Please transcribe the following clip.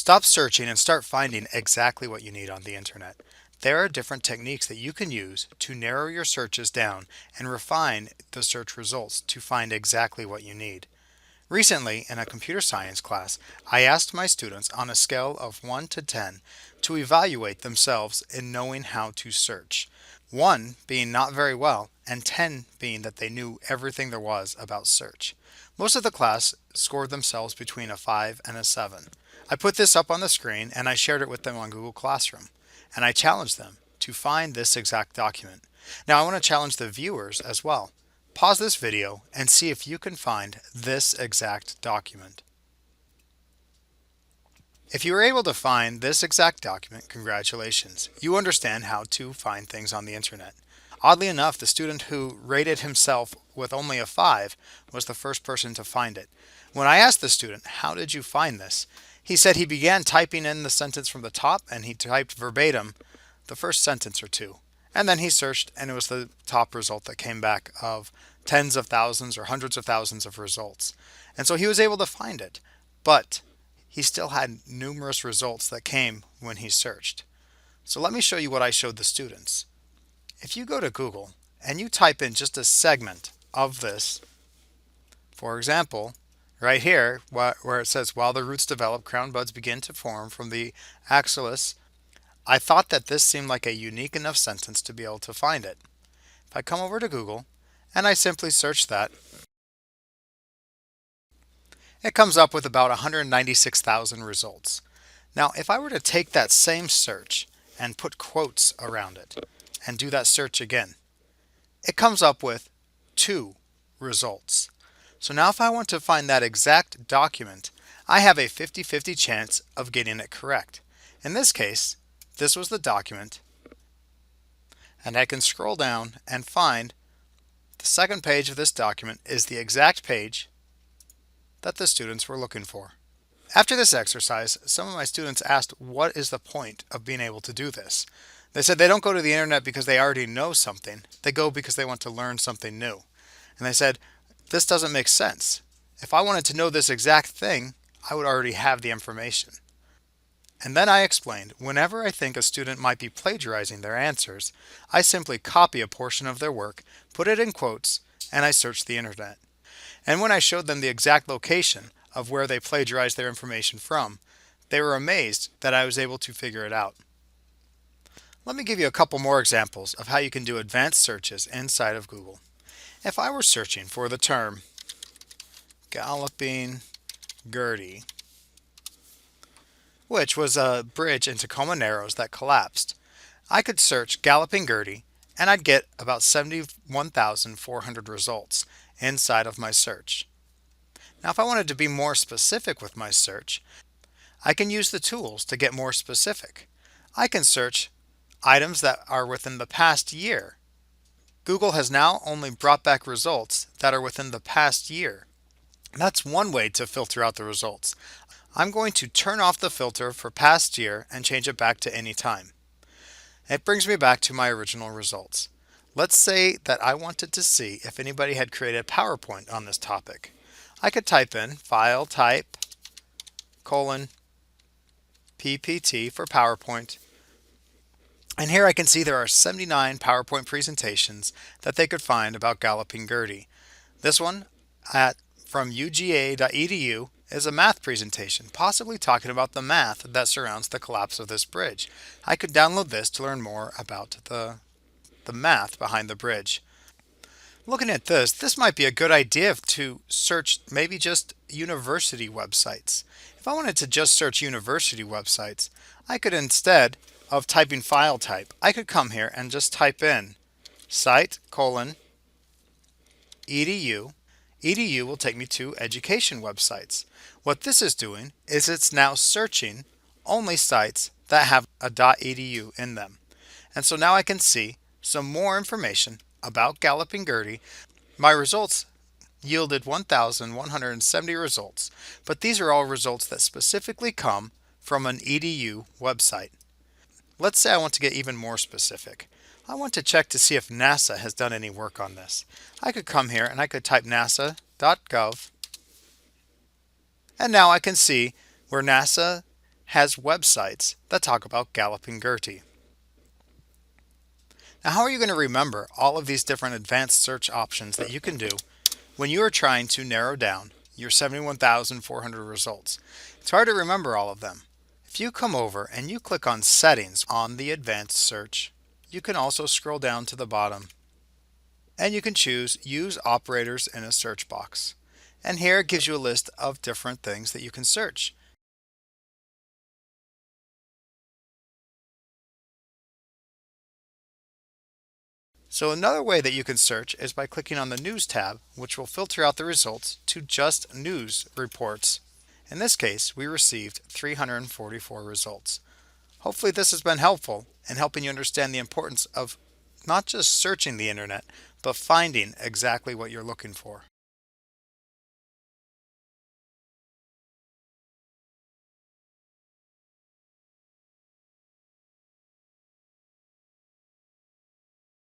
Stop searching and start finding exactly what you need on the internet. There are different techniques that you can use to narrow your searches down and refine the search results to find exactly what you need. Recently, in a computer science class, I asked my students on a scale of 1 to 10 to evaluate themselves in knowing how to search. 1 being not very well, and 10 being that they knew everything there was about search. Most of the class scored themselves between a 5 and a 7. I put this up on the screen and I shared it with them on Google Classroom, and I challenged them to find this exact document. Now I want to challenge the viewers as well. Pause this video and see if you can find this exact document. If you were able to find this exact document, congratulations. You understand how to find things on the internet. Oddly enough, the student who rated himself with only a 5 was the first person to find it. When I asked the student, how did you find this? He said he began typing in the sentence from the top and he typed verbatim the first sentence or two. And then he searched and it was the top result that came back of tens of thousands or hundreds of thousands of results. And so he was able to find it, but he still had numerous results that came when he searched. So let me show you what I showed the students. If you go to Google and you type in just a segment of this, for example, right here where it says, while the roots develop, crown buds begin to form from the axillus, I thought that this seemed like a unique enough sentence to be able to find it. If I come over to Google and I simply search that, it comes up with about 196,000 results. Now, if I were to take that same search and put quotes around it and do that search again, it comes up with 2 results. So now if I want to find that exact document, I have a 50-50 chance of getting it correct. In this case, this was the document, and I can scroll down and find the second page of this document is the exact page that the students were looking for. After this exercise, some of my students asked, what is the point of being able to do this? They said they don't go to the internet because they already know something. They go because they want to learn something new. And they said, this doesn't make sense. If I wanted to know this exact thing, I would already have the information. And then I explained, whenever I think a student might be plagiarizing their answers, I simply copy a portion of their work, put it in quotes, and I search the internet. And when I showed them the exact location of where they plagiarized their information from, they were amazed that I was able to figure it out. Let me give you a couple more examples of how you can do advanced searches inside of Google. If I were searching for the term Galloping Gertie, which was a bridge in Tacoma Narrows that collapsed, I could search Galloping Gertie and I'd get about 71,400 results inside of my search. Now if I wanted to be more specific with my search, I can use the tools to get more specific. I can search items that are within the past year. Google has now only brought back results that are within the past year. That's one way to filter out the results. I'm going to turn off the filter for past year and change it back to any time. It brings me back to my original results. Let's say that I wanted to see if anybody had created PowerPoint on this topic. I could type in file type colon PPT for PowerPoint. And here I can see there are 79 PowerPoint presentations that they could find about Galloping Gertie. This one from uga.edu is a math presentation, possibly talking about the math that surrounds the collapse of this bridge. I could download this to learn more about the math behind the bridge. Looking at this might be a good idea to search maybe just university websites. If I wanted to just search university websites, I could, instead of typing file type, I could come here and just type in site colon edu. Edu will take me to education websites. What this is doing is it's now searching only sites that have a .edu in them. And so now I can see some more information about Galloping Gertie. My results yielded 1,170 results, but these are all results that specifically come from an edu website. Let's say I want to get even more specific. I want to check to see if NASA has done any work on this. I could come here and I could type nasa.gov, and now I can see where NASA has websites that talk about Galloping Gertie. Now, how are you going to remember all of these different advanced search options that you can do when you are trying to narrow down your 71,400 results? It's hard to remember all of them. If you come over and you click on Settings on the Advanced Search, you can also scroll down to the bottom and you can choose Use Operators in a Search Box. And here it gives you a list of different things that you can search. So another way that you can search is by clicking on the News tab, which will filter out the results to just news reports. In this case, we received 344 results. Hopefully this has been helpful in helping you understand the importance of not just searching the internet, but finding exactly what you're looking for.